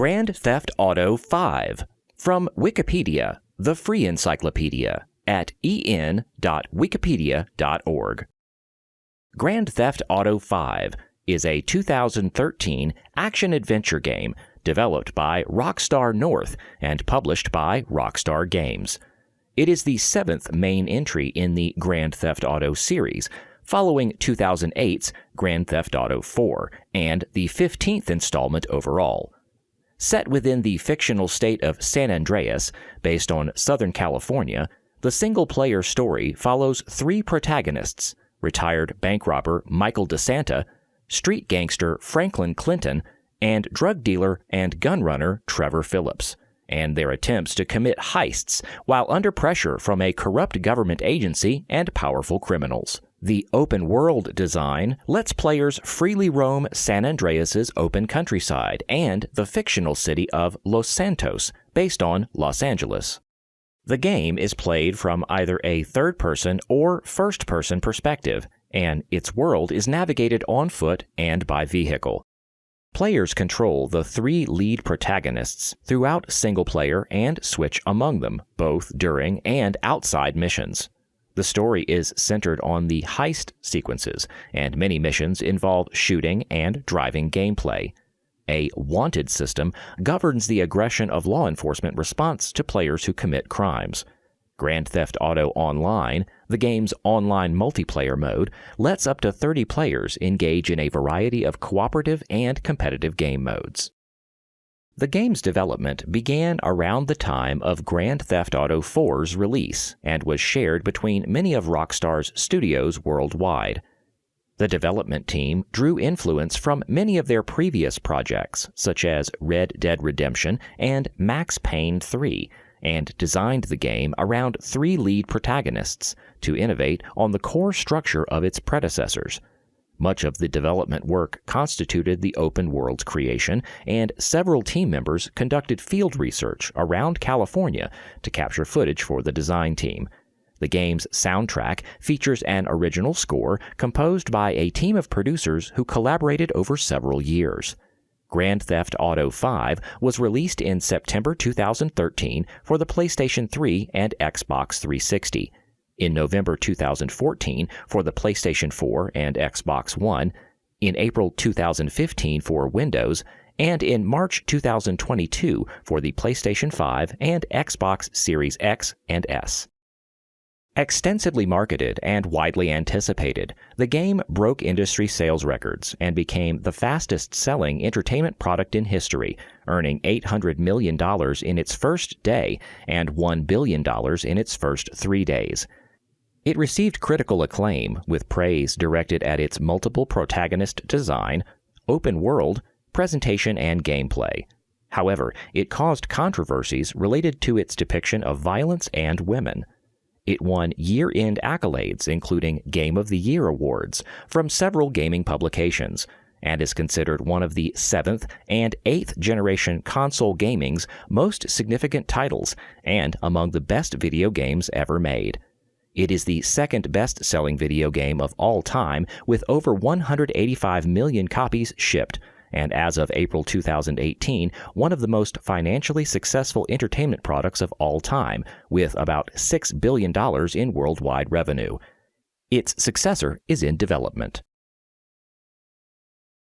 Grand Theft Auto 5 from Wikipedia, the free encyclopedia, at en.wikipedia.org. Grand Theft Auto 5 is a 2013 action-adventure game developed by Rockstar North and published by Rockstar Games. It is the seventh main entry in the Grand Theft Auto series, following 2008's Grand Theft Auto 4, and the 15th installment overall. Set within the fictional state of San Andreas, based on Southern California, the single-player story follows three protagonists: retired bank robber Michael DeSanta, street gangster Franklin Clinton, and drug dealer and gun runner Trevor Phillips, and their attempts to commit heists while under pressure from a corrupt government agency and powerful criminals. The open-world design lets players freely roam San Andreas' open countryside and the fictional city of Los Santos, based on Los Angeles. The game is played from either a third-person or first-person perspective, and its world is navigated on foot and by vehicle. Players control the three lead protagonists throughout single-player and switch among them, both during and outside missions. The story is centered on the heist sequences, and many missions involve shooting and driving gameplay. A wanted system governs the aggression of law enforcement response to players who commit crimes. Grand Theft Auto Online, the game's online multiplayer mode, lets up to 30 players engage in a variety of cooperative and competitive game modes. The game's development began around the time of Grand Theft Auto 4's release and was shared between many of Rockstar's studios worldwide. The development team drew influence from many of their previous projects, such as Red Dead Redemption and Max Payne 3, and designed the game around three lead protagonists to innovate on the core structure of its predecessors. Much of the development work constituted the open world's creation, and several team members conducted field research around California to capture footage for the design team. The game's soundtrack features an original score composed by a team of producers who collaborated over several years. Grand Theft Auto 5 was released in September 2013 for the PlayStation 3 and Xbox 360, in November 2014 for the PlayStation 4 and Xbox One, in April 2015 for Windows, and in March 2022 for the PlayStation 5 and Xbox Series X and S. Extensively marketed and widely anticipated, the game broke industry sales records and became the fastest-selling entertainment product in history, earning $800 million in its first day and $1 billion in its first 3 days. It received critical acclaim, with praise directed at its multiple protagonist design, open world, presentation, and gameplay. However, it caused controversies related to its depiction of violence and women. It won year-end accolades, including Game of the Year awards, from several gaming publications, and is considered one of the 7th and 8th generation console gaming's most significant titles, and among the best video games ever made. It is the second best-selling video game of all time, with over 185 million copies shipped, and as of April 2018, one of the most financially successful entertainment products of all time, with about $6 billion in worldwide revenue. Its successor is in development.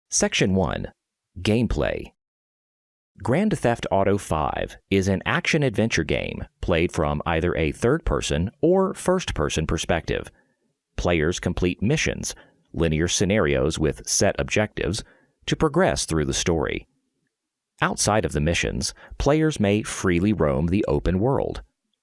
Section 1. Gameplay. Grand Theft Auto 5 is an action-adventure game played from either a third-person or first-person perspective. Players complete missions, linear scenarios with set objectives, to progress through the story. Outside of the missions, players may freely roam the open world.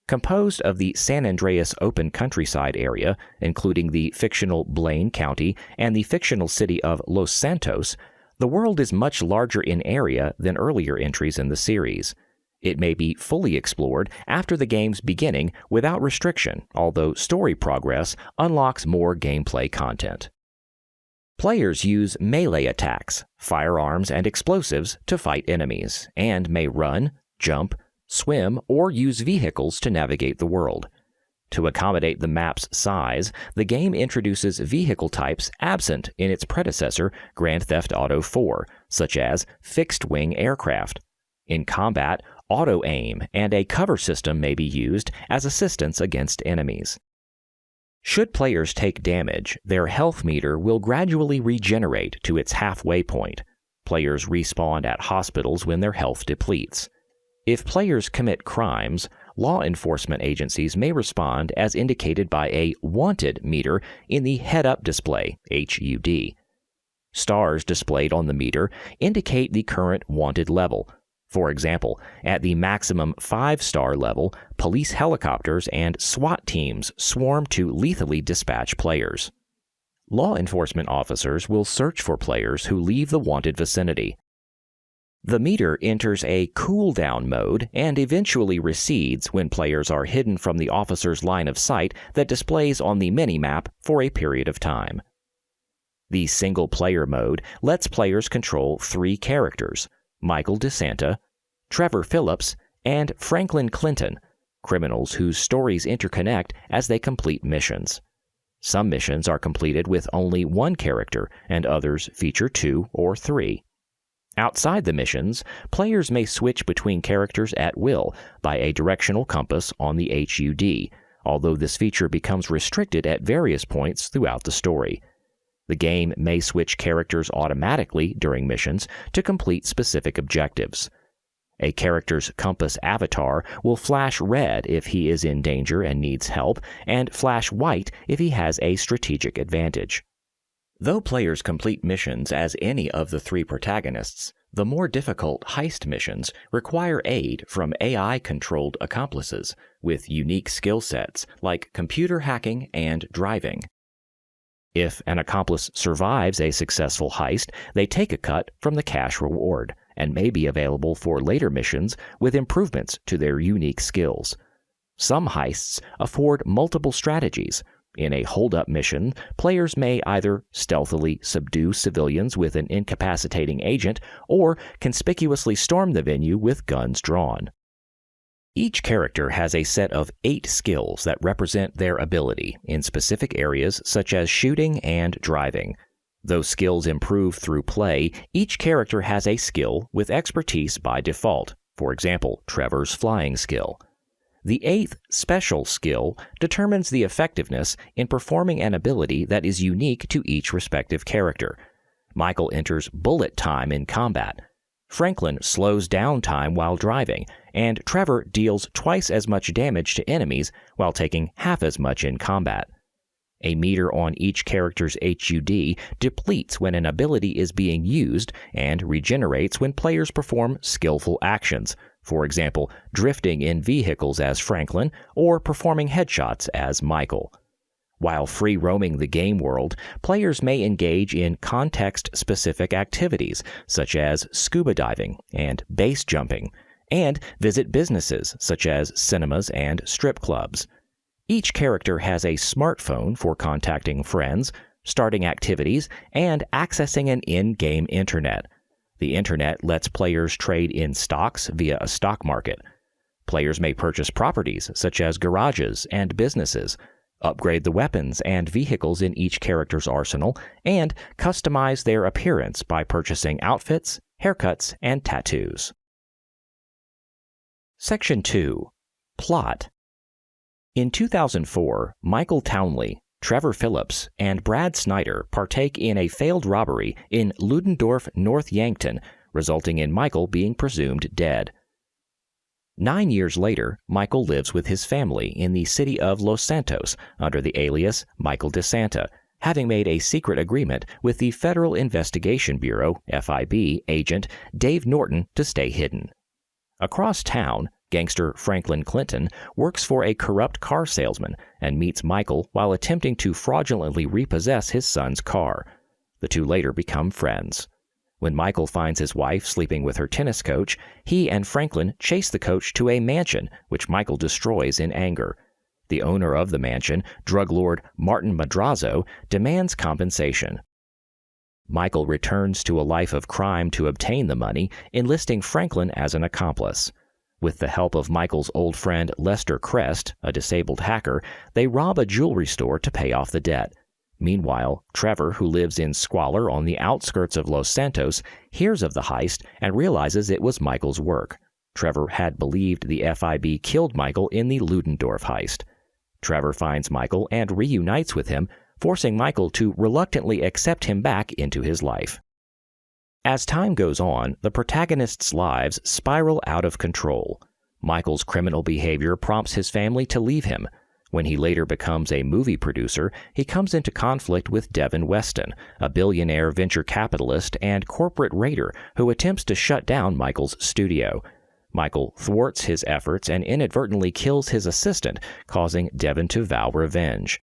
Composed of the San Andreas open countryside area, including the fictional Blaine County and the fictional city of Los Santos, the world is much larger in area than earlier entries in the series. It may be fully explored after the game's beginning without restriction, although story progress unlocks more gameplay content. Players use melee attacks, firearms, and explosives to fight enemies, and may run, jump, swim, or use vehicles to navigate the world. To accommodate the map's size, the game introduces vehicle types absent in its predecessor, Grand Theft Auto 4, such as fixed-wing aircraft. In combat, auto-aim and a cover system may be used as assistance against enemies. Should players take damage, their health meter will gradually regenerate to its halfway point. Players respawn at hospitals when their health depletes. If players commit crimes, law enforcement agencies may respond as indicated by a wanted meter in the head-up display, HUD. Stars displayed on the meter indicate the current wanted level. For example, at the maximum 5-star level, police helicopters and SWAT teams swarm to lethally dispatch players. Law enforcement officers will search for players who leave the wanted vicinity. The meter enters a cool-down mode and eventually recedes when players are hidden from the officer's line of sight that displays on the mini-map for a period of time. The single-player mode lets players control 3 characters: Michael DeSanta, Trevor Phillips, and Franklin Clinton, criminals whose stories interconnect as they complete missions. Some missions are completed with only 1 character, and others feature 2 or 3. Outside the missions, players may switch between characters at will by a directional compass on the HUD, although this feature becomes restricted at various points throughout the story. The game may switch characters automatically during missions to complete specific objectives. A character's compass avatar will flash red if he is in danger and needs help, and flash white if he has a strategic advantage. Though players complete missions as any of the 3 protagonists, the more difficult heist missions require aid from AI-controlled accomplices with unique skill sets like computer hacking and driving. If an accomplice survives a successful heist, they take a cut from the cash reward and may be available for later missions with improvements to their unique skills. Some heists afford multiple strategies. In a hold-up mission, players may either stealthily subdue civilians with an incapacitating agent or conspicuously storm the venue with guns drawn. Each character has a set of 8 skills that represent their ability in specific areas such as shooting and driving. Though skills improve through play, each character has a skill with expertise by default, for example, Trevor's flying skill. The 8th special skill determines the effectiveness in performing an ability that is unique to each respective character. Michael enters bullet time in combat. Franklin slows down time while driving, and Trevor deals twice as much damage to enemies while taking half as much in combat. A meter on each character's HUD depletes when an ability is being used and regenerates when players perform skillful actions, for example, drifting in vehicles as Franklin or performing headshots as Michael. While free-roaming the game world, players may engage in context-specific activities such as scuba diving and base jumping, and visit businesses such as cinemas and strip clubs. Each character has a smartphone for contacting friends, starting activities, and accessing an in-game internet. The internet lets players trade in stocks via a stock market. Players may purchase properties such as garages and businesses, upgrade the weapons and vehicles in each character's arsenal, and customize their appearance by purchasing outfits, haircuts, and tattoos. Section 2. Plot. In 2004, Michael Townley, Trevor Phillips, and Brad Snyder partake in a failed robbery in Ludendorff, North Yankton, resulting in Michael being presumed dead. 9 years later, Michael lives with his family in the city of Los Santos under the alias Michael DeSanta, having made a secret agreement with the Federal Investigation Bureau (FIB) agent Dave Norton to stay hidden. Across town, gangster Franklin Clinton works for a corrupt car salesman and meets Michael while attempting to fraudulently repossess his son's car. The two later become friends. When Michael finds his wife sleeping with her tennis coach, he and Franklin chase the coach to a mansion, which Michael destroys in anger. The owner of the mansion, drug lord Martin Madrazo, demands compensation. Michael returns to a life of crime to obtain the money, enlisting Franklin as an accomplice. With the help of Michael's old friend Lester Crest, a disabled hacker, they rob a jewelry store to pay off the debt. Meanwhile, Trevor, who lives in squalor on the outskirts of Los Santos, hears of the heist and realizes it was Michael's work. Trevor had believed the FIB killed Michael in the Ludendorff heist. Trevor finds Michael and reunites with him, forcing Michael to reluctantly accept him back into his life. As time goes on, the protagonists' lives spiral out of control. Michael's criminal behavior prompts his family to leave him. When he later becomes a movie producer, he comes into conflict with Devin Weston, a billionaire venture capitalist and corporate raider who attempts to shut down Michael's studio. Michael thwarts his efforts and inadvertently kills his assistant, causing Devin to vow revenge.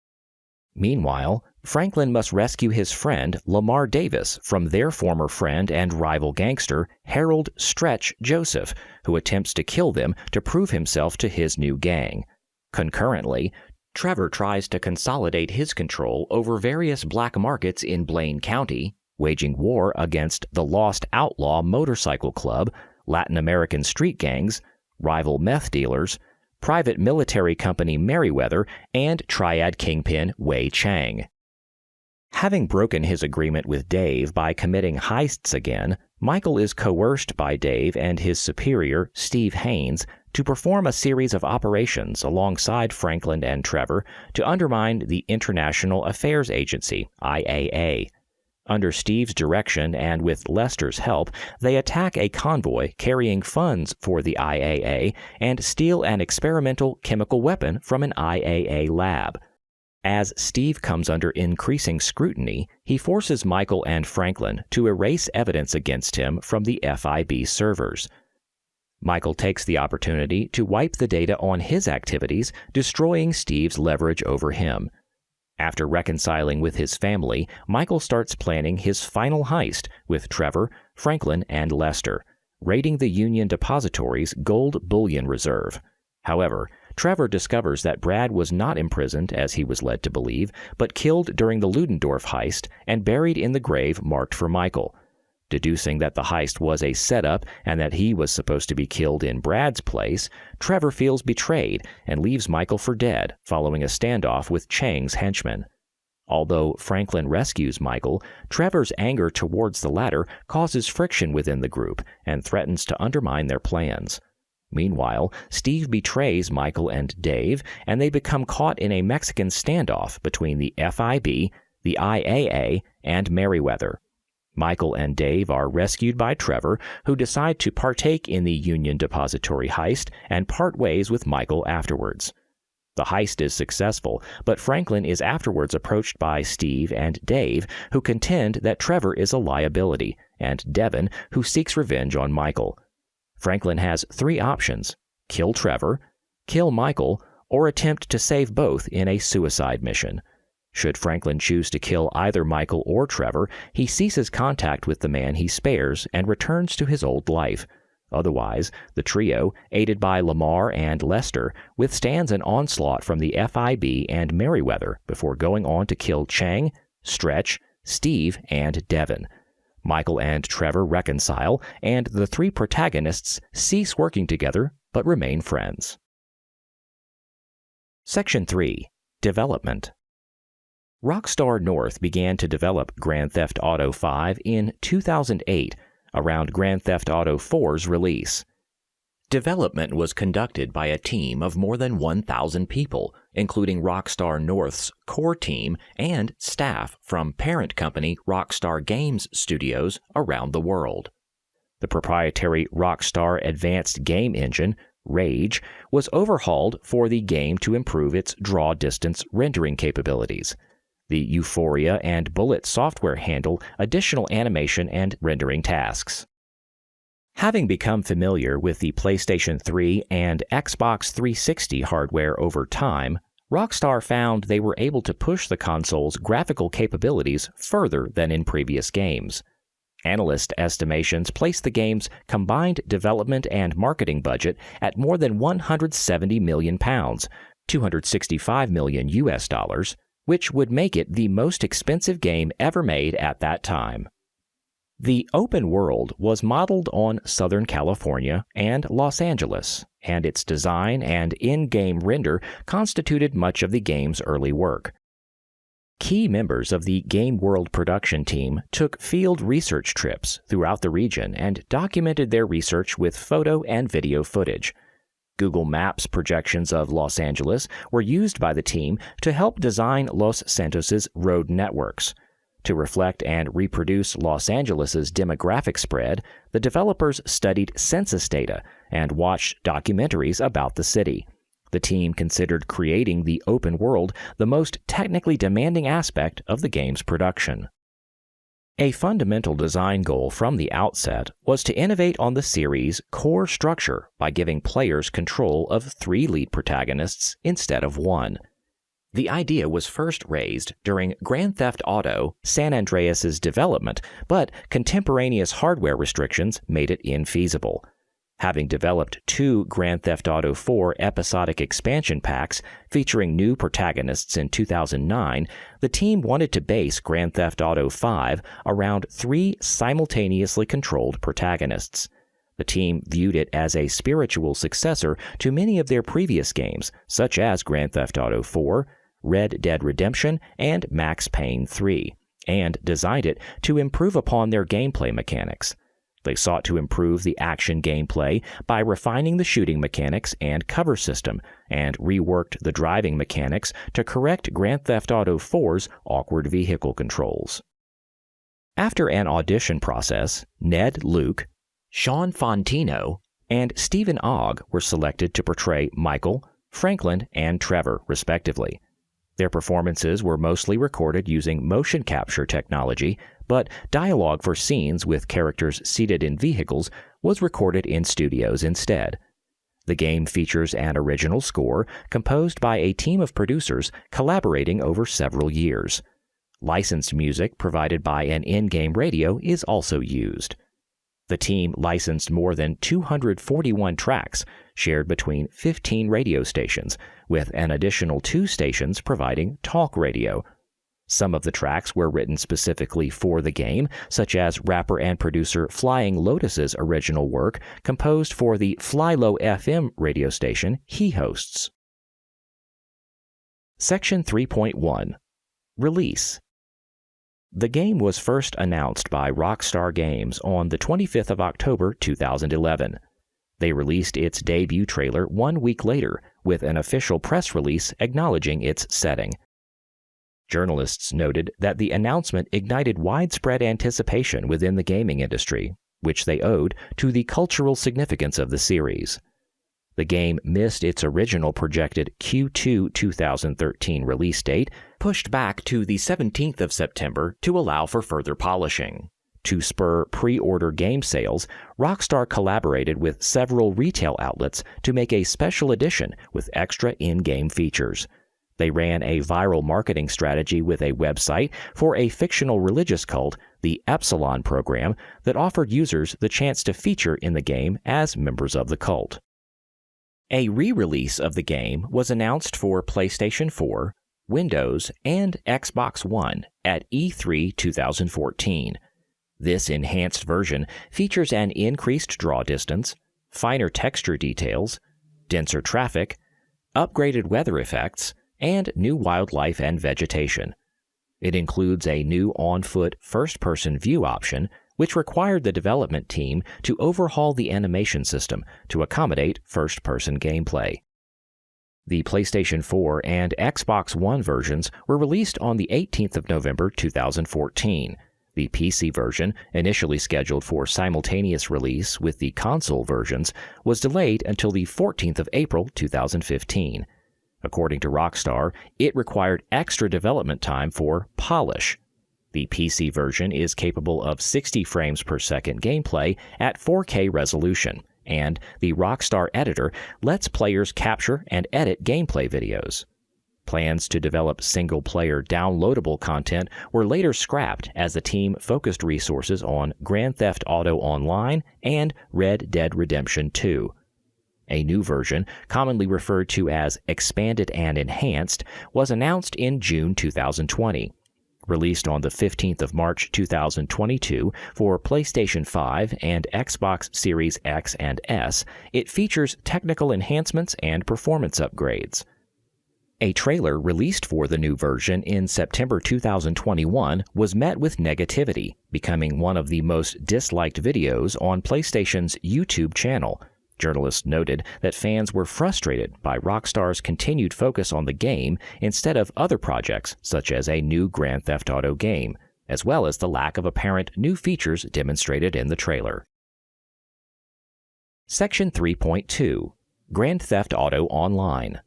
Meanwhile, Franklin must rescue his friend Lamar Davis from their former friend and rival gangster Harold Stretch Joseph, who attempts to kill them to prove himself to his new gang. Concurrently, Trevor tries to consolidate his control over various black markets in Blaine County, waging war against the Lost Outlaw Motorcycle Club, Latin American street gangs, rival meth dealers, private military company Merriweather, and triad kingpin Wei Chang. Having broken his agreement with Dave by committing heists again, Michael is coerced by Dave and his superior, Steve Haynes, to perform a series of operations alongside Franklin and Trevor to undermine the International Affairs Agency, IAA. Under Steve's direction and with Lester's help, they attack a convoy carrying funds for the IAA and steal an experimental chemical weapon from an IAA lab. As Steve comes under increasing scrutiny, he forces Michael and Franklin to erase evidence against him from the FIB servers. Michael takes the opportunity to wipe the data on his activities, destroying Steve's leverage over him. After reconciling with his family, Michael starts planning his final heist with Trevor, Franklin, and Lester, raiding the Union Depository's gold bullion reserve. However, Trevor discovers that Brad was not imprisoned as he was led to believe, but killed during the Ludendorff heist and buried in the grave marked for Michael. Deducing that the heist was a setup and that he was supposed to be killed in Brad's place, Trevor feels betrayed and leaves Michael for dead following a standoff with Chang's henchmen. Although Franklin rescues Michael, Trevor's anger towards the latter causes friction within the group and threatens to undermine their plans. Meanwhile, Steve betrays Michael and Dave, and they become caught in a Mexican standoff between the FIB, the IAA, and Merriweather. Michael and Dave are rescued by Trevor, who decide to partake in the Union Depository heist and part ways with Michael afterwards. The heist is successful, but Franklin is afterwards approached by Steve and Dave, who contend that Trevor is a liability, and Devin, who seeks revenge on Michael. Franklin has three options: kill Trevor, kill Michael, or attempt to save both in a suicide mission. Should Franklin choose to kill either Michael or Trevor, he ceases contact with the man he spares and returns to his old life. Otherwise, the trio, aided by Lamar and Lester, withstands an onslaught from the FIB and Merriweather before going on to kill Chang, Stretch, Steve, and Devin. Michael and Trevor reconcile, and the three protagonists cease working together but remain friends. Section 3. Development. Rockstar North began to develop Grand Theft Auto V in 2008, around Grand Theft Auto IV's release. Development was conducted by a team of more than 1,000 people, including Rockstar North's core team and staff from parent company Rockstar Games Studios around the world. The proprietary Rockstar Advanced Game Engine, Rage, was overhauled for the game to improve its draw distance rendering capabilities. The Euphoria and Bullet software handle additional animation and rendering tasks. Having become familiar with the PlayStation 3 and Xbox 360 hardware over time, Rockstar found they were able to push the console's graphical capabilities further than in previous games. Analyst estimations place the game's combined development and marketing budget at more than £170 million, $265 million US, which would make it the most expensive game ever made at that time. The open world was modeled on Southern California and Los Angeles, and its design and in-game render constituted much of the game's early work. Key members of the Game World production team took field research trips throughout the region and documented their research with photo and video footage. Google Maps projections of Los Angeles were used by the team to help design Los Santos's road networks. To reflect and reproduce Los Angeles's demographic spread, the developers studied census data and watched documentaries about the city. The team considered creating the open world the most technically demanding aspect of the game's production. A fundamental design goal from the outset was to innovate on the series' core structure by giving players control of 3 lead protagonists instead of 1. The idea was first raised during Grand Theft Auto San Andreas's development, but contemporaneous hardware restrictions made it infeasible. Having developed 2 Grand Theft Auto 4 episodic expansion packs featuring new protagonists in 2009, the team wanted to base Grand Theft Auto 5 around 3 simultaneously controlled protagonists. The team viewed it as a spiritual successor to many of their previous games, such as Grand Theft Auto 4, Red Dead Redemption, and Max Payne 3, and designed it to improve upon their gameplay mechanics. They sought to improve the action gameplay by refining the shooting mechanics and cover system, and reworked the driving mechanics to correct Grand Theft Auto 4's awkward vehicle controls. After an audition process, Ned Luke, Sean Fontino, and Stephen Ogg were selected to portray Michael, Franklin, and Trevor, respectively. Their performances were mostly recorded using motion capture technology, but dialogue for scenes with characters seated in vehicles was recorded in studios instead. The game features an original score composed by a team of producers collaborating over several years. Licensed music provided by an in-game radio is also used. The team licensed more than 241 tracks, shared between 15 radio stations, with an additional 2 stations providing talk radio. Some of the tracks were written specifically for the game, such as rapper and producer Flying Lotus's original work composed for the Flylow FM radio station he hosts. Section 3.1. Release. The game was first announced by Rockstar Games on the 25th of October 2011. They released its debut trailer 1 week later with an official press release acknowledging its setting. Journalists noted that the announcement ignited widespread anticipation within the gaming industry, which they owed to the cultural significance of the series. The game missed its original projected Q2 2013 release date, pushed back to the 17th of September to allow for further polishing. To spur pre-order game sales, Rockstar collaborated with several retail outlets to make a special edition with extra in-game features. They ran a viral marketing strategy with a website for a fictional religious cult, the Epsilon program, that offered users the chance to feature in the game as members of the cult. A re-release of the game was announced for PlayStation 4, Windows, and Xbox One at E3 2014. This enhanced version features an increased draw distance, finer texture details, denser traffic, upgraded weather effects, and new wildlife and vegetation. It includes a new on-foot first-person view option, which required the development team to overhaul the animation system to accommodate first-person gameplay. The PlayStation 4 and Xbox One versions were released on the 18th of November 2014. The PC version, initially scheduled for simultaneous release with the console versions, was delayed until the 14th of April 2015. According to Rockstar, it required extra development time for polish. The PC version is capable of 60 frames per second gameplay at 4K resolution, and the Rockstar editor lets players capture and edit gameplay videos. Plans to develop single-player downloadable content were later scrapped as the team focused resources on Grand Theft Auto Online and Red Dead Redemption 2. A new version, commonly referred to as Expanded and Enhanced, was announced in June 2020. Released on the 15th of March 2022 for PlayStation 5 and Xbox Series X and S, it features technical enhancements and performance upgrades. A trailer released for the new version in September 2021 was met with negativity, becoming one of the most disliked videos on PlayStation's YouTube channel. Journalists noted that fans were frustrated by Rockstar's continued focus on the game instead of other projects such as a new Grand Theft Auto game, as well as the lack of apparent new features demonstrated in the trailer. Section 3.2 Grand Theft Auto Online.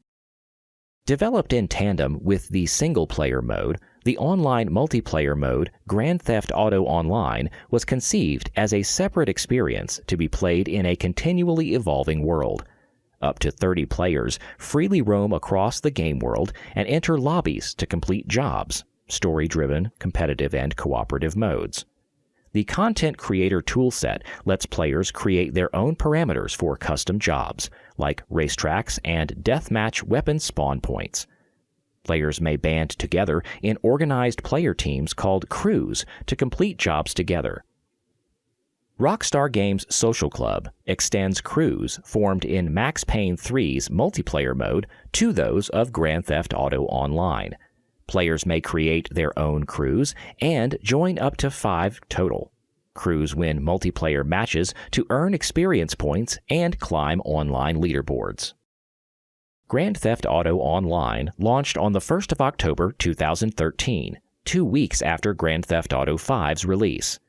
Developed in tandem with the single-player mode, the online multiplayer mode Grand Theft Auto Online was conceived as a separate experience to be played in a continually evolving world. Up to 30 players freely roam across the game world and enter lobbies to complete jobs, story-driven, competitive, and cooperative modes. The Content Creator toolset lets players create their own parameters for custom jobs, like racetracks and deathmatch weapon spawn points. Players may band together in organized player teams called crews to complete jobs together. Rockstar Games Social Club extends crews formed in Max Payne 3's multiplayer mode to those of Grand Theft Auto Online. Players may create their own crews and join up to 5 total. Crews win multiplayer matches to earn experience points and climb online leaderboards. Grand Theft Auto Online launched on the 1st of October 2013, 2 weeks after Grand Theft Auto 5's release.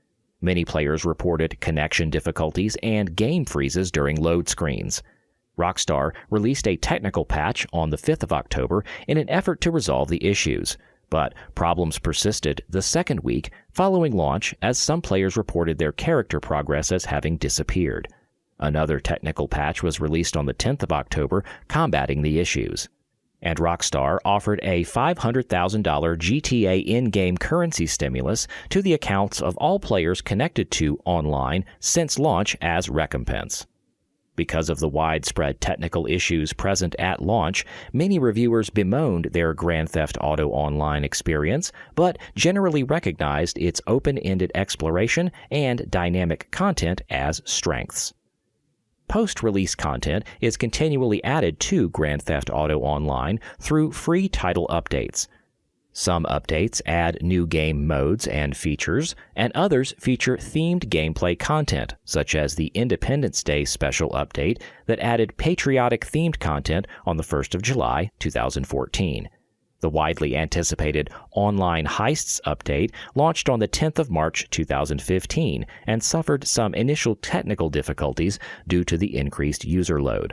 Many players reported connection difficulties and game freezes during load screens. Rockstar released a technical patch on the 5th of October in an effort to resolve the issues, but problems persisted the second week following launch as some players reported their character progress as having disappeared. Another technical patch was released on the 10th of October, combating the issues. And Rockstar offered a $500,000 GTA in-game currency stimulus to the accounts of all players connected to Online since launch as recompense. Because of the widespread technical issues present at launch, many reviewers bemoaned their Grand Theft Auto Online experience, but generally recognized its open-ended exploration and dynamic content as strengths. Post-release content is continually added to Grand Theft Auto Online through free title updates. Some updates add new game modes and features, and others feature themed gameplay content, such as the Independence Day special update that added patriotic-themed content on the 1st of July, 2014. The widely anticipated Online Heists update launched on the 10th of March 2015 and suffered some initial technical difficulties due to the increased user load.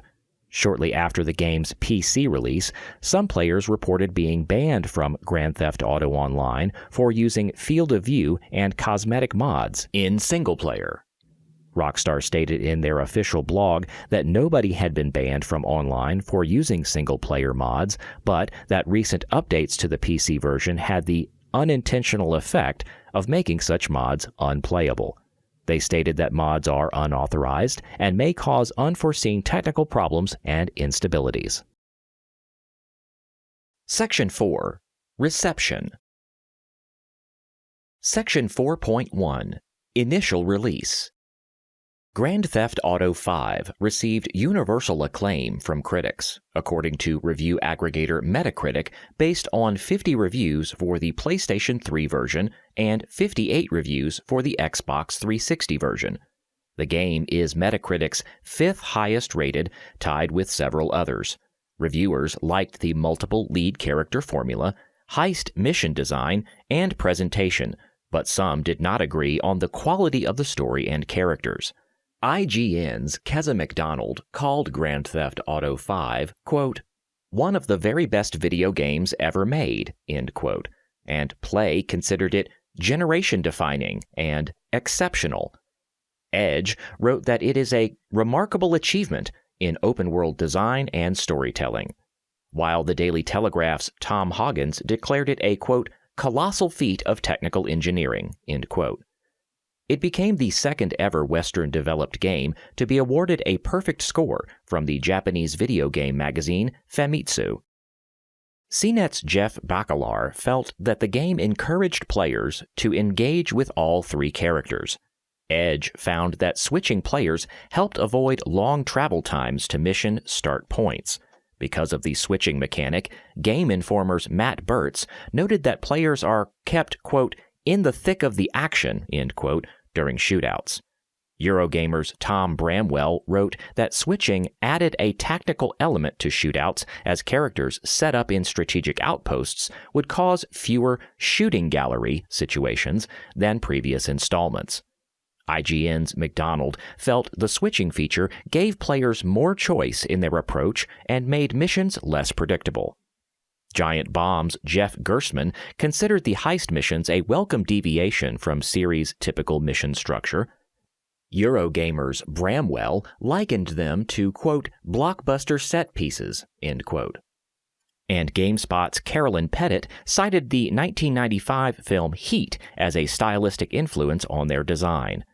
Shortly after the game's PC release, some players reported being banned from Grand Theft Auto Online for using field of view and cosmetic mods in single-player. Rockstar stated in their official blog that nobody had been banned from online for using single-player mods, but that recent updates to the PC version had the unintentional effect of making such mods unplayable. They stated that mods are unauthorized and may cause unforeseen technical problems and instabilities. Section 4. Reception. Section 4.1. Initial release. Grand Theft Auto 5 received universal acclaim from critics, according to review aggregator Metacritic, based on 50 reviews for the PlayStation 3 version and 58 reviews for the Xbox 360 version. The game is Metacritic's 5th highest rated, tied with several others. Reviewers liked the multiple lead character formula, heist mission design, and presentation, but some did not agree on the quality of the story and characters. IGN's Keza McDonald called Grand Theft Auto 5, quote, one of the very best video games ever made, end quote, and Play considered it generation-defining and exceptional. Edge wrote that it is a remarkable achievement in open-world design and storytelling, while the Daily Telegraph's Tom Hoggins declared it a, quote, colossal feat of technical engineering, end quote. It became the second-ever Western-developed game to be awarded a perfect score from the Japanese video game magazine Famitsu. CNET's Jeff Bakalar felt that the game encouraged players to engage with all 3 characters. Edge found that switching players helped avoid long travel times to mission start points. Because of the switching mechanic, Game Informer's Matt Burtz noted that players are kept, quote, in the thick of the action, end quote, during shootouts. Eurogamer's Tom Bramwell wrote that switching added a tactical element to shootouts as characters set up in strategic outposts would cause fewer shooting gallery situations than previous installments. IGN's McDonald felt the switching feature gave players more choice in their approach and made missions less predictable. Giant Bomb's Jeff Gerstmann considered the heist missions a welcome deviation from series' typical mission structure. Eurogamer's Bramwell likened them to, quote, blockbuster set pieces, end quote. And GameSpot's Carolyn Pettit cited the 1995 film Heat as a stylistic influence on their design.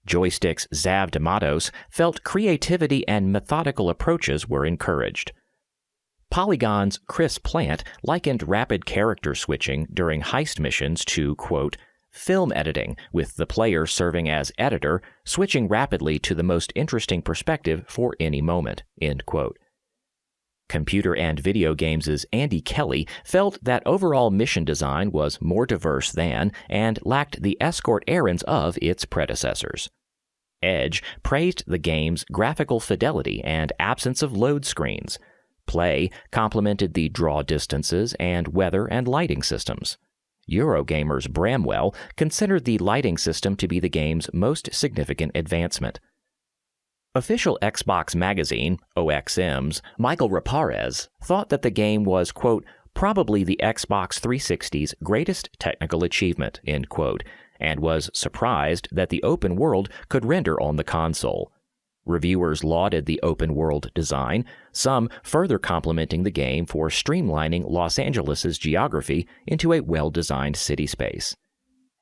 Joystick's Zav D'Amatos felt creativity and methodical approaches were encouraged. Polygon's Chris Plant likened rapid character switching during heist missions to, quote, film editing, with the player serving as editor, switching rapidly to the most interesting perspective for any moment, end quote. Computer and Video Games' Andy Kelly felt that overall mission design was more diverse than and lacked the escort errands of its predecessors. Edge praised the game's graphical fidelity and absence of load screens. Play complimented the draw distances and weather and lighting systems. Eurogamer's Bramwell considered the lighting system to be the game's most significant advancement. Official Xbox magazine, OXM's Michael Raparez thought that the game was, quote, probably the Xbox 360's greatest technical achievement, end quote, and was surprised that the open world could render on the console. Reviewers lauded the open-world design, some further complimenting the game for streamlining Los Angeles' geography into a well-designed city space.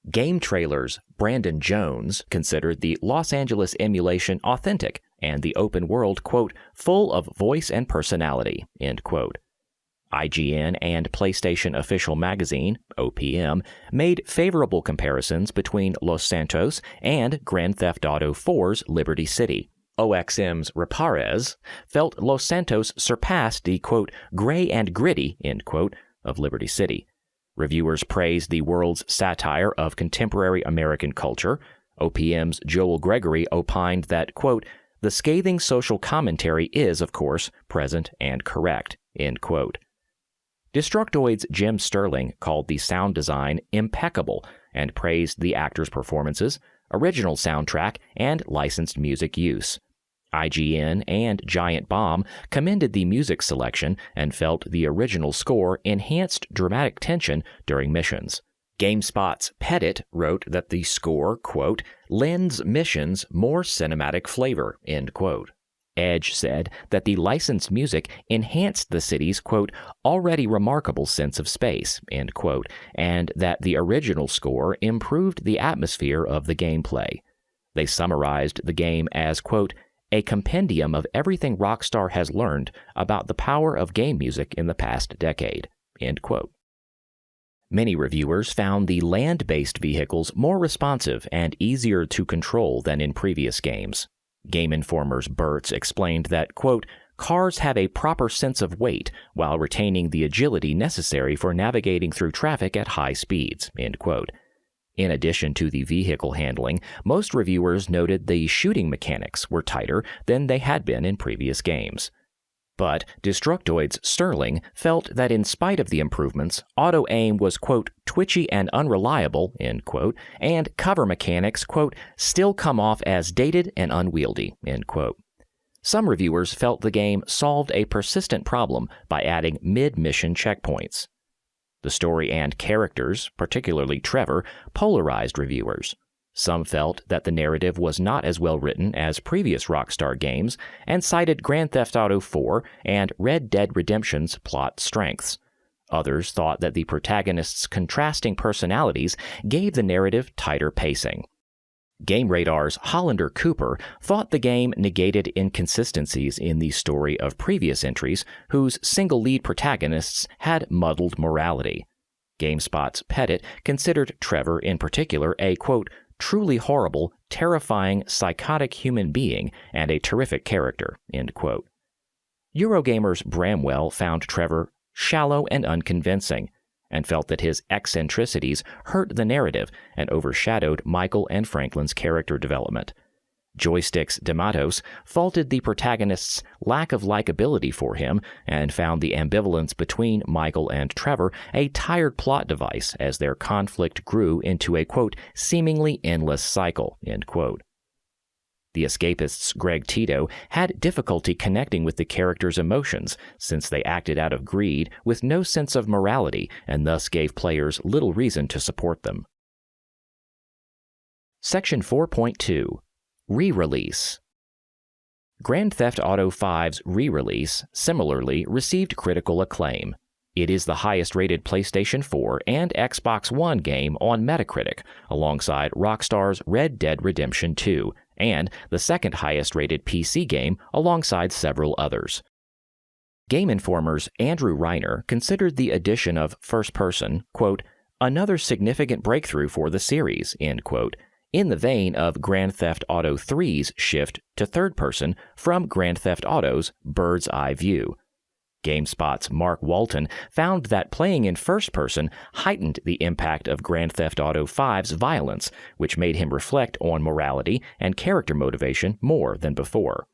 Game Trailer's Brandon Jones considered the Los Angeles emulation authentic and the open world, quote, full of voice and personality, end quote. IGN and PlayStation Official Magazine, OPM, made favorable comparisons between Los Santos and Grand Theft Auto 4's Liberty City. OXM's Raparez felt Los Santos surpassed the, quote, gray and gritty, end quote, of Liberty City. Reviewers praised the world's satire of contemporary American culture. OPM's Joel Gregory opined that, quote, the scathing social commentary is, of course, present and correct, end quote. Destructoid's Jim Sterling called the sound design impeccable and praised the actors' performances, original soundtrack, and licensed music use. IGN and Giant Bomb commended the music selection and felt the original score enhanced dramatic tension during missions. GameSpot's Pettit wrote that the score, quote, lends missions more cinematic flavor, end quote. Edge said that the licensed music enhanced the city's, quote, already remarkable sense of space, end quote, and that the original score improved the atmosphere of the gameplay. They summarized the game as, quote, a compendium of everything Rockstar has learned about the power of game music in the past decade, end quote. Many reviewers found the land-based vehicles more responsive and easier to control than in previous games. Game Informer's Burtz explained that, quote, cars have a proper sense of weight while retaining the agility necessary for navigating through traffic at high speeds, end quote. In addition to the vehicle handling, most reviewers noted the shooting mechanics were tighter than they had been in previous games. But Destructoid's Sterling felt that in spite of the improvements, auto-aim was, quote, twitchy and unreliable, end quote, and cover mechanics, quote, still come off as dated and unwieldy, end quote. Some reviewers felt the game solved a persistent problem by adding mid-mission checkpoints. The story and characters, particularly Trevor, polarized reviewers. Some felt that the narrative was not as well written as previous Rockstar games and cited Grand Theft Auto 4 and Red Dead Redemption's plot strengths. Others thought that the protagonists' contrasting personalities gave the narrative tighter pacing. GameRadar's Hollander Cooper thought the game negated inconsistencies in the story of previous entries whose single lead protagonists had muddled morality. GameSpot's Pettit considered Trevor in particular a, quote, truly horrible, terrifying, psychotic human being and a terrific character, end quote. Eurogamer's Bramwell found Trevor shallow and unconvincing, and felt that his eccentricities hurt the narrative and overshadowed Michael and Franklin's character development. Joystick's Dematos faulted the protagonist's lack of likability for him and found the ambivalence between Michael and Trevor a tired plot device as their conflict grew into a, quote, seemingly endless cycle, end quote. The Escapists' Greg Tito had difficulty connecting with the characters' emotions since they acted out of greed with no sense of morality and thus gave players little reason to support them. Section 4.2. Re-release. Grand Theft Auto V's re-release similarly received critical acclaim. It is the highest-rated PlayStation 4 and Xbox One game on Metacritic, alongside Rockstar's Red Dead Redemption 2, and the second highest-rated PC game alongside several others. Game Informer's Andrew Reiner considered the addition of first-person, quote, another significant breakthrough for the series, end quote, in the vein of Grand Theft Auto 3's shift to third-person from Grand Theft Auto's bird's-eye view. GameSpot's Mark Walton found that playing in first person heightened the impact of Grand Theft Auto V's violence, which made him reflect on morality and character motivation more than before.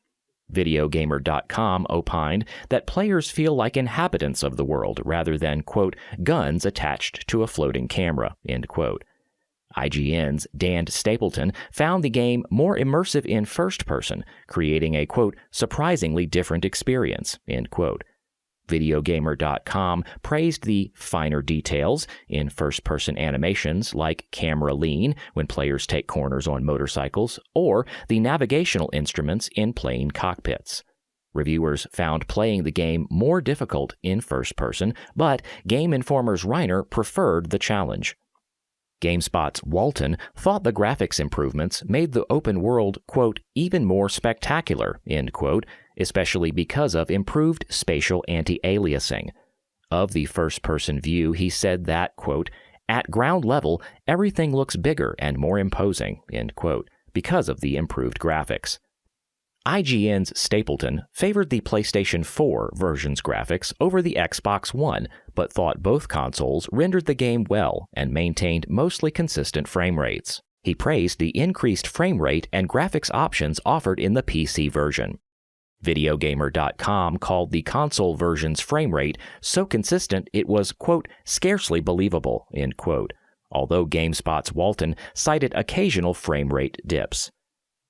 Videogamer.com opined that players feel like inhabitants of the world rather than, quote, guns attached to a floating camera, end quote. IGN's Dan Stapleton found the game more immersive in first person, creating a, quote, surprisingly different experience, end quote. Videogamer.com praised the finer details in first-person animations like camera lean when players take corners on motorcycles, or the navigational instruments in plane cockpits. Reviewers found playing the game more difficult in first person, but Game Informer's Reiner preferred the challenge. GameSpot's Walton thought the graphics improvements made the open world, quote, even more spectacular, end quote, especially because of improved spatial anti-aliasing. Of the first-person view, he said that, quote, at ground level, everything looks bigger and more imposing, end quote, because of the improved graphics. IGN's Stapleton favored the PlayStation 4 version's graphics over the Xbox One, but thought both consoles rendered the game well and maintained mostly consistent frame rates. He praised the increased frame rate and graphics options offered in the PC version. Videogamer.com called the console version's frame rate so consistent it was, quote, scarcely believable, end quote, although GameSpot's Walton cited occasional frame rate dips.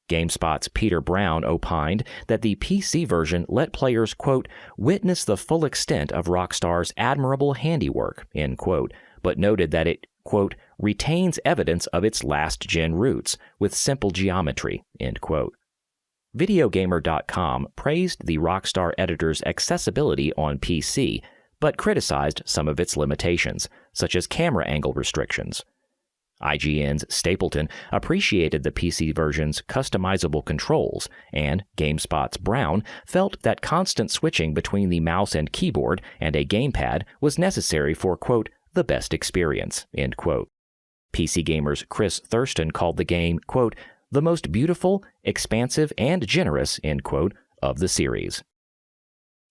GameSpot's Peter Brown opined that the PC version let players, quote, witness the full extent of Rockstar's admirable handiwork, end quote, but noted that it, quote, retains evidence of its last-gen roots with simple geometry, end quote. Videogamer.com praised the Rockstar editor's accessibility on PC, but criticized some of its limitations, such as camera angle restrictions. IGN's Stapleton appreciated the PC version's customizable controls, and GameSpot's Brown felt that constant switching between the mouse and keyboard and a gamepad was necessary for, quote, the best experience, end quote. PC Gamer's Chris Thurston called the game, quote, the most beautiful, expansive, and generous, end quote, of the series.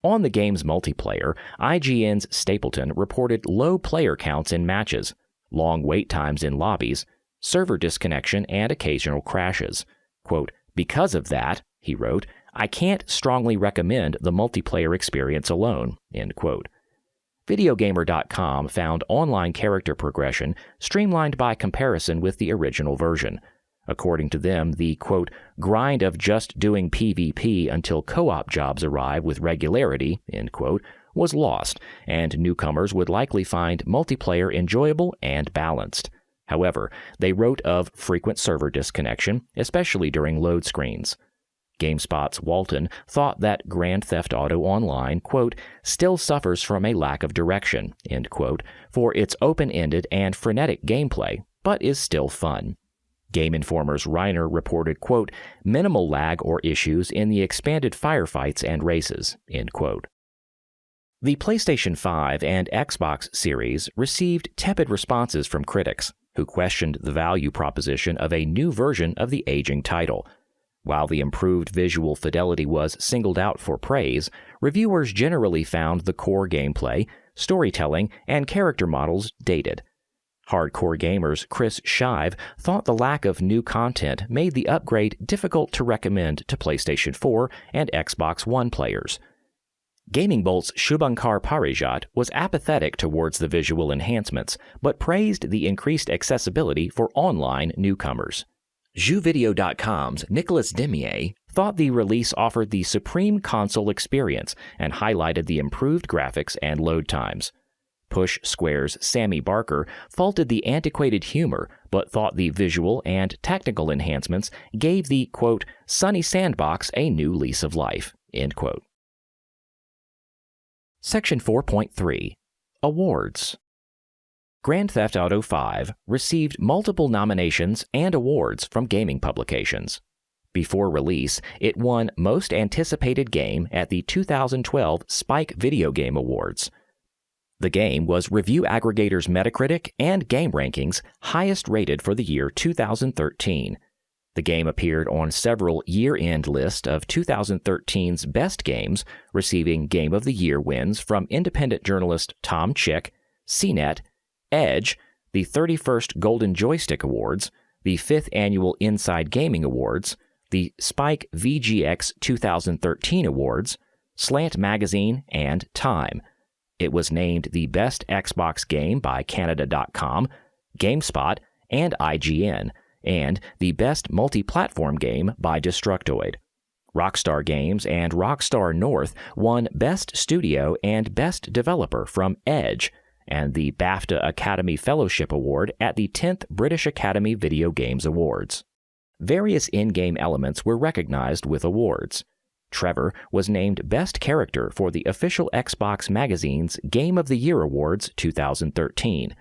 On the game's multiplayer, IGN's Stapleton reported low player counts in matches, long wait times in lobbies, server disconnection, and occasional crashes. Quote, because of that, he wrote, I can't strongly recommend the multiplayer experience alone, end quote. Videogamer.com found online character progression streamlined by comparison with the original version. According to them, the, quote, grind of just doing PvP until co-op jobs arrive with regularity, end quote, was lost, and newcomers would likely find multiplayer enjoyable and balanced. However, they wrote of frequent server disconnection, especially during load screens. GameSpot's Walton thought that Grand Theft Auto Online, quote, still suffers from a lack of direction, end quote, for its open-ended and frenetic gameplay, but is still fun. Game Informer's Reiner reported, quote, minimal lag or issues in the expanded firefights and races, end quote. The PlayStation 5 and Xbox series received tepid responses from critics, who questioned the value proposition of a new version of the aging title. While the improved visual fidelity was singled out for praise, reviewers generally found the core gameplay, storytelling, and character models dated. Hardcore gamers Chris Shive thought the lack of new content made the upgrade difficult to recommend to PlayStation 4 and Xbox One players. Gaming Bolt's Shubhankar Parijat was apathetic towards the visual enhancements, but praised the increased accessibility for online newcomers. JuVideo.com's Nicolas Demier thought the release offered the supreme console experience and highlighted the improved graphics and load times. Push Square's Sammy Barker faulted the antiquated humor, but thought the visual and technical enhancements gave the, quote, sunny sandbox a new lease of life, end quote. Section 4.3 Awards. Grand Theft Auto V received multiple nominations and awards from gaming publications. Before release, it won Most Anticipated Game at the 2012 Spike Video Game Awards. The game was review aggregators Metacritic and GameRankings' highest rated for the year 2013. The game appeared on several year-end lists of 2013's best games, receiving Game of the Year wins from independent journalist Tom Chick, CNET, Edge, the 31st Golden Joystick Awards, the 5th Annual Inside Gaming Awards, the Spike VGX 2013 Awards, Slant Magazine, and Time. It was named the Best Xbox Game by Canada.com, GameSpot, and IGN, and the Best Multi-Platform Game by Destructoid. Rockstar Games and Rockstar North won Best Studio and Best Developer from Edge, and the BAFTA Academy Fellowship Award at the 10th British Academy Video Games Awards. Various in-game elements were recognized with awards. Trevor was named Best Character for the official Xbox Magazine's Game of the Year Awards 2013,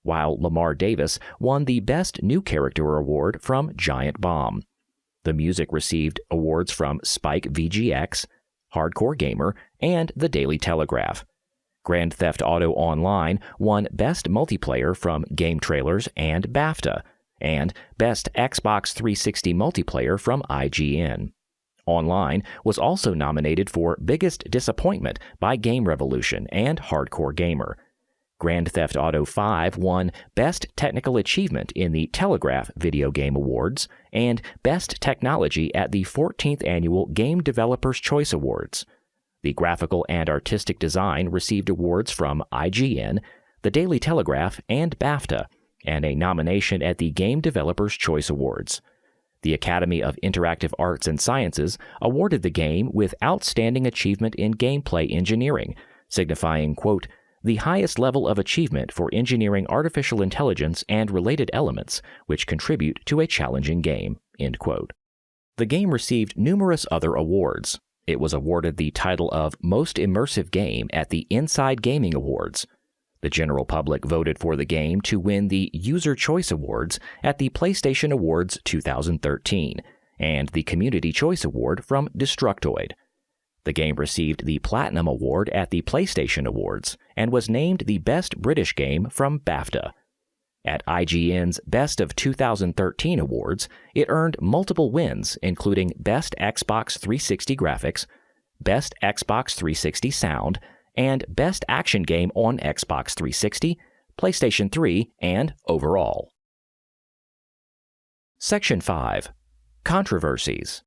while Lamar Davis won the Best New Character Award from Giant Bomb. The music received awards from Spike VGX, Hardcore Gamer, and The Daily Telegraph. Grand Theft Auto Online won Best Multiplayer from Game Trailers and BAFTA, and Best Xbox 360 Multiplayer from IGN. Online was also nominated for Biggest Disappointment by Game Revolution and Hardcore Gamer. Grand Theft Auto V won Best Technical Achievement in the Telegraph Video Game Awards and Best Technology at the 14th Annual Game Developers' Choice Awards. The graphical and artistic design received awards from IGN, The Daily Telegraph, and BAFTA, and a nomination at the Game Developers' Choice Awards. The Academy of Interactive Arts and Sciences awarded the game with Outstanding Achievement in Gameplay Engineering, signifying, quote, the highest level of achievement for engineering artificial intelligence and related elements which contribute to a challenging game, end quote. The game received numerous other awards. It was awarded the title of Most Immersive Game at the Inside Gaming Awards. The general public voted for the game to win the User Choice Awards at the PlayStation Awards 2013 and the Community Choice Award from Destructoid. The game received the Platinum Award at the PlayStation Awards and was named the Best British Game from BAFTA. At IGN's Best of 2013 Awards, it earned multiple wins, including Best Xbox 360 Graphics, Best Xbox 360 Sound, and Best Action Game on Xbox 360, PlayStation 3, and Overall. Section 5. Controversies.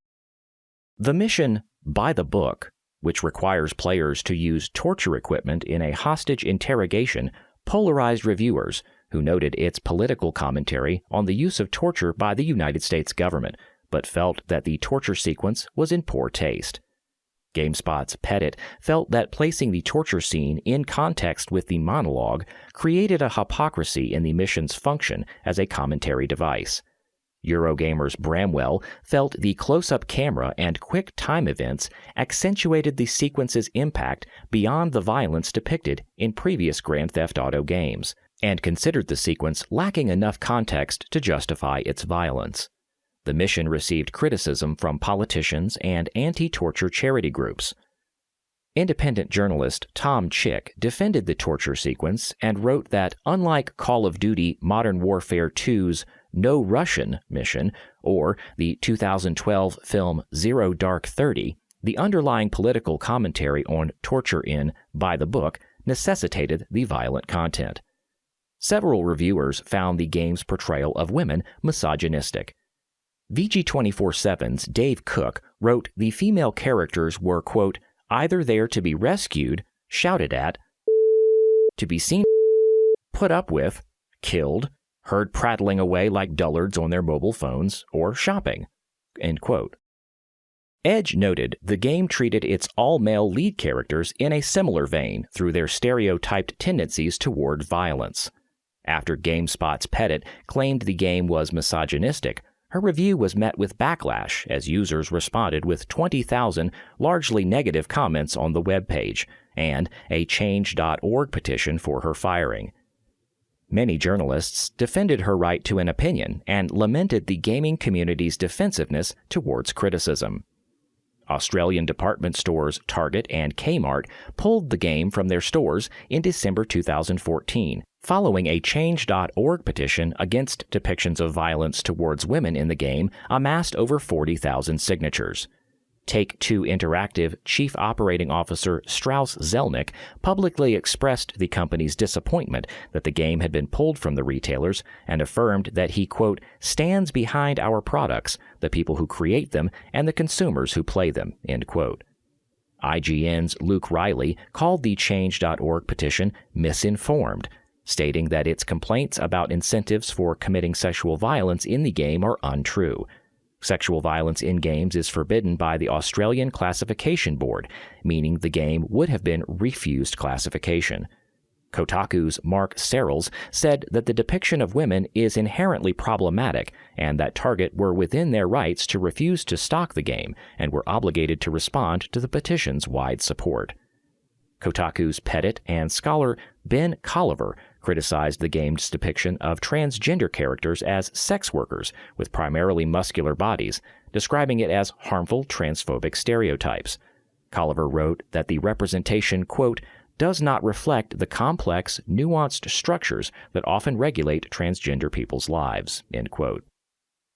The mission, By the Book, which requires players to use torture equipment in a hostage interrogation, polarized reviewers who noted its political commentary on the use of torture by the United States government, but felt that the torture sequence was in poor taste. GameSpot's Pettit felt that placing the torture scene in context with the monologue created a hypocrisy in the mission's function as a commentary device. Eurogamer's Bramwell felt the close-up camera and quick time events accentuated the sequence's impact beyond the violence depicted in previous Grand Theft Auto games, and considered the sequence lacking enough context to justify its violence. The mission received criticism from politicians and anti-torture charity groups. Independent journalist Tom Chick defended the torture sequence and wrote that unlike Call of Duty Modern Warfare 2's No Russian mission or the 2012 film Zero Dark 30, the underlying political commentary on torture in By the Book necessitated the violent content. Several reviewers found the game's portrayal of women misogynistic. VG247's Dave Cook wrote the female characters were, quote, either there to be rescued, shouted at, to be seen, put up with, killed, heard prattling away like dullards on their mobile phones, or shopping, end quote. Edge noted the game treated its all-male lead characters in a similar vein through their stereotyped tendencies toward violence. After GameSpot's Pettit claimed the game was misogynistic, her review was met with backlash as users responded with 20,000 largely negative comments on the webpage and a change.org petition for her firing. Many journalists defended her right to an opinion and lamented the gaming community's defensiveness towards criticism. Australian department stores Target and Kmart pulled the game from their stores in December 2014, following a change.org petition against depictions of violence towards women in the game amassed over 40,000 signatures. Take-Two Interactive Chief Operating Officer Strauss Zelnick publicly expressed the company's disappointment that the game had been pulled from the retailers and affirmed that he, quote, stands behind our products, the people who create them, and the consumers who play them, end quote. IGN's Luke Riley called the change.org petition misinformed, stating that its complaints about incentives for committing sexual violence in the game are untrue. Sexual violence in games is forbidden by the Australian Classification Board, meaning the game would have been refused classification. Kotaku's Mark Serrels said that the depiction of women is inherently problematic and that Target were within their rights to refuse to stock the game and were obligated to respond to the petition's wide support. Kotaku's Pettit and scholar Ben Colliver criticized the game's depiction of transgender characters as sex workers with primarily muscular bodies, describing it as harmful transphobic stereotypes. Colliver wrote that the representation, quote, does not reflect the complex, nuanced structures that often regulate transgender people's lives, end quote.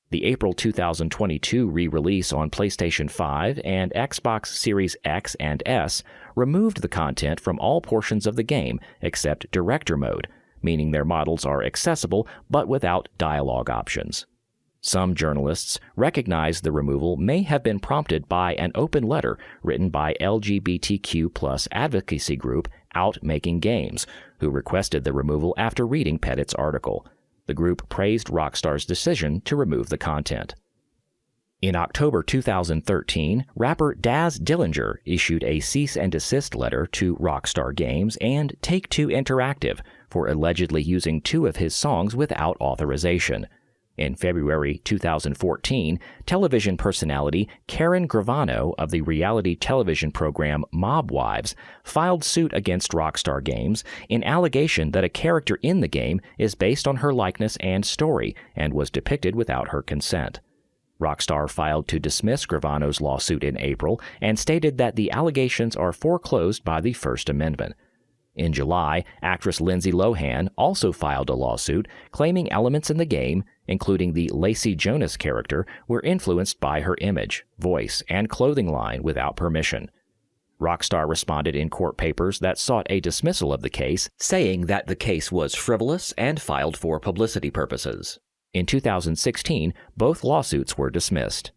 The April 2022 re-release on PlayStation 5 and Xbox Series X and S removed the content from all portions of the game except Director Mode, meaning their models are accessible but without dialogue options. Some journalists recognize the removal may have been prompted by an open letter written by LGBTQ+ advocacy group Out Making Games, who requested the removal after reading Pettit's article. The group praised Rockstar's decision to remove the content. In October 2013, rapper Daz Dillinger issued a cease and desist letter to Rockstar Games and Take-Two Interactive for allegedly using two of his songs without authorization. In February 2014, television personality Karen Gravano of the reality television program Mob Wives filed suit against Rockstar Games in allegation that a character in the game is based on her likeness and story and was depicted without her consent. Rockstar filed to dismiss Gravano's lawsuit in April and stated that the allegations are foreclosed by the First Amendment. In July, actress Lindsay Lohan also filed a lawsuit claiming elements in the game, including the Lacey Jonas character, were influenced by her image, voice, and clothing line without permission. Rockstar responded in court papers that sought a dismissal of the case, saying that the case was frivolous and filed for publicity purposes. In 2016, both lawsuits were dismissed.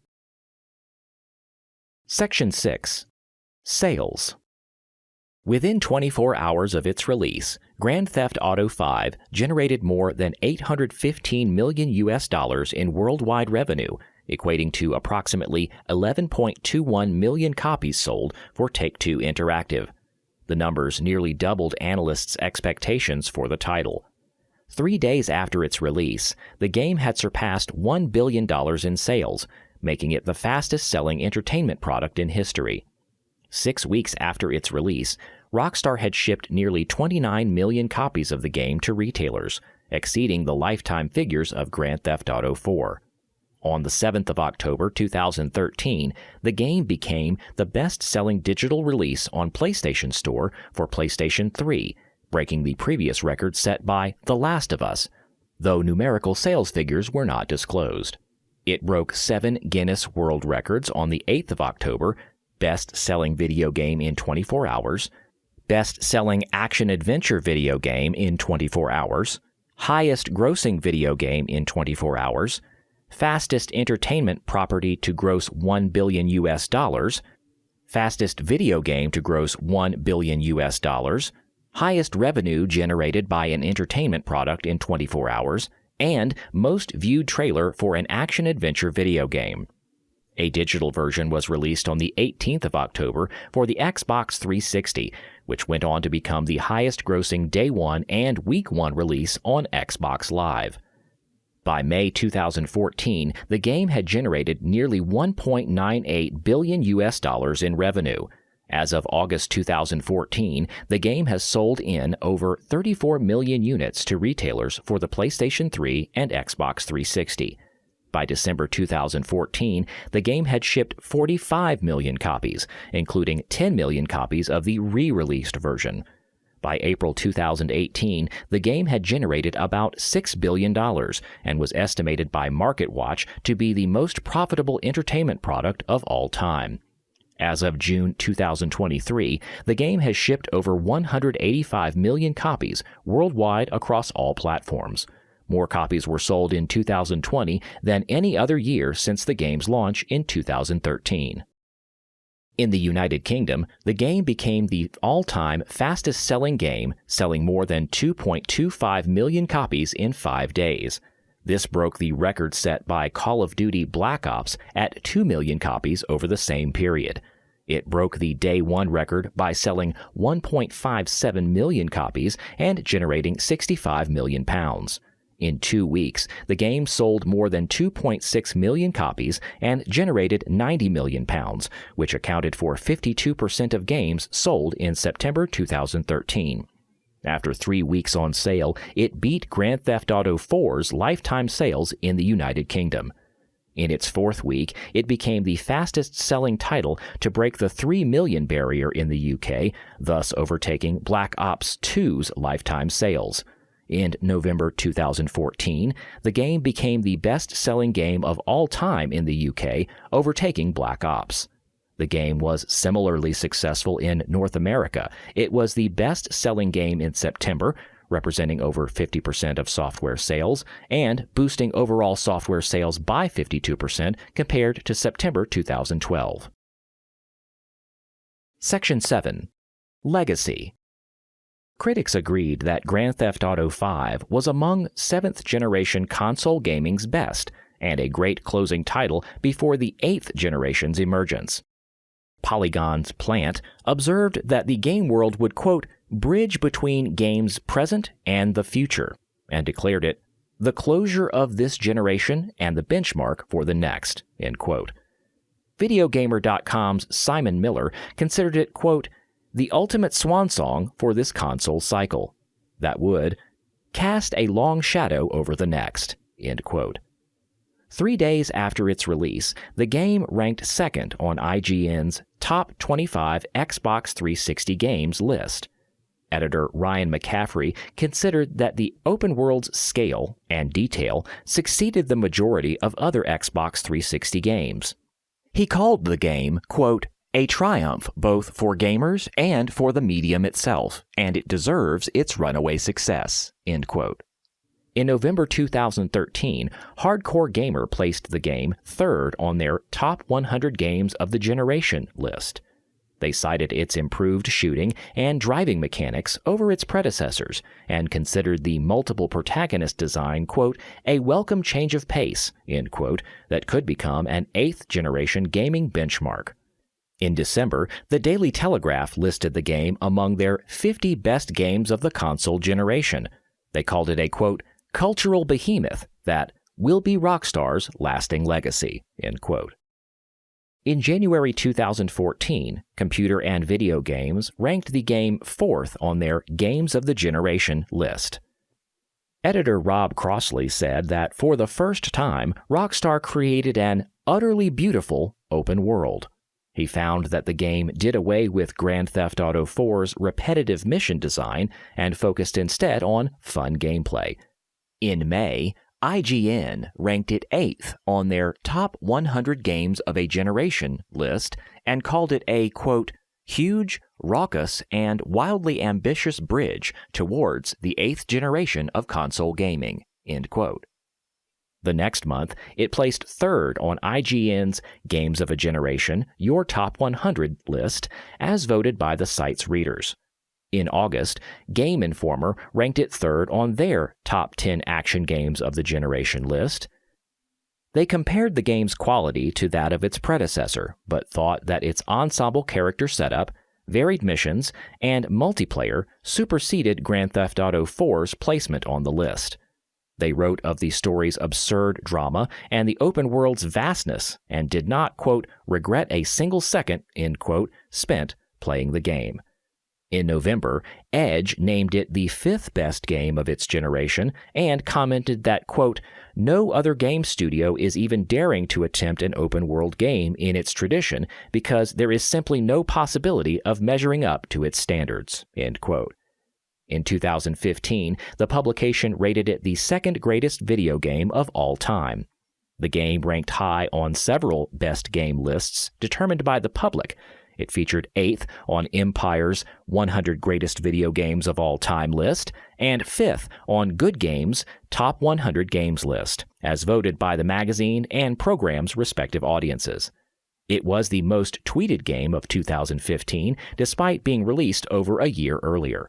Section 6. Sales. Within 24 hours of its release, Grand Theft Auto V generated more than $815 million in worldwide revenue, equating to approximately 11.21 million copies sold for Take-Two Interactive. The numbers nearly doubled analysts' expectations for the title. 3 days after its release, the game had surpassed $1 billion in sales, making it the fastest-selling entertainment product in history. 6 weeks after its release, Rockstar had shipped nearly 29 million copies of the game to retailers, exceeding the lifetime figures of Grand Theft Auto IV. On the 7th of October 2013, the game became the best-selling digital release on PlayStation Store for PlayStation 3, breaking the previous record set by The Last of Us. though numerical sales figures were not disclosed. It broke 7 Guinness World Records on the 8th of October, best-selling video game in 24 hours, best-selling action-adventure video game in 24 hours, highest-grossing video game in 24 hours, fastest entertainment property to gross $1 billion US, fastest video game to gross $1 billion US, highest revenue generated by an entertainment product in 24 hours, and most viewed trailer for an action-adventure video game. A digital version was released on the 18th of October for the Xbox 360, which went on to become the highest-grossing Day 1 and Week 1 release on Xbox Live. By May 2014, the game had generated nearly $1.98 billion US in revenue. As of August 2014, the game has sold in over 34 million units to retailers for the PlayStation 3 and Xbox 360. By December 2014, the game had shipped 45 million copies, including 10 million copies of the re-released version. By April 2018, the game had generated about $6 billion and was estimated by MarketWatch to be the most profitable entertainment product of all time. As of June 2023, the game has shipped over 185 million copies worldwide across all platforms. More copies were sold in 2020 than any other year since the game's launch in 2013. In the United Kingdom, the game became the all-time fastest-selling game, selling more than 2.25 million copies in 5 days. This broke the record set by Call of Duty Black Ops at 2 million copies over the same period. It broke the Day 1 record by selling 1.57 million copies and generating £65 million. In 2 weeks, the game sold more than 2.6 million copies and generated £90 million, which accounted for 52% of games sold in September 2013. After 3 weeks on sale, it beat Grand Theft Auto 4's lifetime sales in the United Kingdom. In its 4th week, it became the fastest-selling title to break the 3 million barrier in the UK, thus overtaking Black Ops 2's lifetime sales. In November 2014, the game became the best-selling game of all time in the UK, overtaking Black Ops. The game was similarly successful in North America. It was the best-selling game in September, representing over 50% of software sales, and boosting overall software sales by 52% compared to September 2012. Section 7. Legacy. Critics agreed that Grand Theft Auto V was among 7th-generation console gaming's best, and a great closing title before the 8th generation's emergence. Polygon's Plant observed that the game world would, quote, bridge between games present and the future, and declared it the closure of this generation and the benchmark for the next, end quote. Videogamer.com's Simon Miller considered it, quote, the ultimate swan song for this console cycle that would cast a long shadow over the next, end quote. 3 days after its release, the game ranked 2nd on IGN's Top 25 Xbox 360 Games list. Editor Ryan McCaffrey considered that the open world's scale and detail succeeded the majority of other Xbox 360 games. He called the game, quote, a triumph both for gamers and for the medium itself, and it deserves its runaway success, end quote. In November 2013, Hardcore Gamer placed the game 3rd on their Top 100 Games of the Generation list. They cited its improved shooting and driving mechanics over its predecessors and considered the multiple protagonist design, quote, a welcome change of pace, end quote, that could become an 8th-generation gaming benchmark. In December, the Daily Telegraph listed the game among their 50 best games of the console generation. They called it a, quote, cultural behemoth that will be Rockstar's lasting legacy, end quote. In January 2014, Computer and Video Games ranked the game 4th on their Games of the Generation list. Editor Rob Crossley said that for the first time, Rockstar created an utterly beautiful open world. He found that the game did away with Grand Theft Auto 4's repetitive mission design and focused instead on fun gameplay. In May, IGN ranked it 8th on their Top 100 Games of a Generation list and called it a, quote, huge, raucous, and wildly ambitious bridge towards the 8th generation of console gaming, end quote. The next month, it placed 3rd on IGN's Games of a Generation, Your Top 100 list, as voted by the site's readers. In August, Game Informer ranked it 3rd on their Top 10 Action Games of the Generation list. They compared the game's quality to that of its predecessor, but thought that its ensemble character setup, varied missions, and multiplayer superseded Grand Theft Auto 4's placement on the list. They wrote of the story's absurd drama and the open world's vastness and did not, quote, regret a single second, end quote, spent playing the game. In November, Edge named it the 5th best game of its generation and commented that, quote, no other game studio is even daring to attempt an open-world game in its tradition because there is simply no possibility of measuring up to its standards, end quote. In 2015, the publication rated it the 2nd greatest video game of all time. The game ranked high on several best game lists determined by the public. It featured 8th on Empire's 100 Greatest Video Games of All Time list and 5th on Good Games' Top 100 Games list, as voted by the magazine and program's respective audiences. It was the most tweeted game of 2015, despite being released over a year earlier.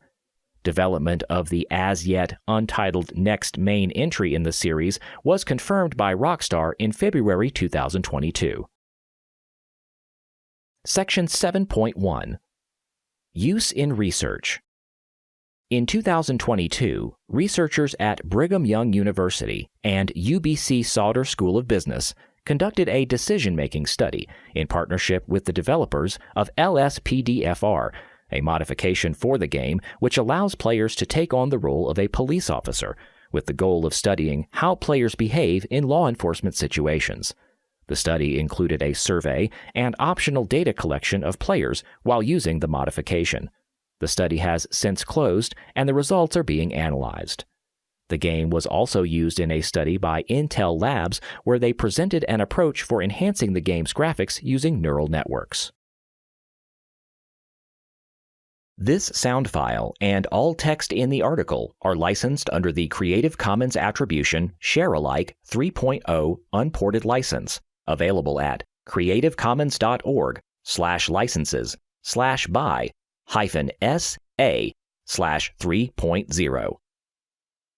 Development of the as-yet untitled next main entry in the series was confirmed by Rockstar in February 2022. Section 7.1. Use in Research. In 2022, researchers at Brigham Young University and UBC Sauder School of Business conducted a decision-making study in partnership with the developers of LSPDFR, a modification for the game which allows players to take on the role of a police officer, with the goal of studying how players behave in law enforcement situations. The study included a survey and optional data collection of players while using the modification. The study has since closed, and the results are being analyzed. The game was also used in a study by Intel Labs where they presented an approach for enhancing the game's graphics using neural networks. This sound file and all text in the article are licensed under the Creative Commons Attribution Share-alike 3.0 Unported License, available at creativecommons.org/licenses/by-SA/3.0.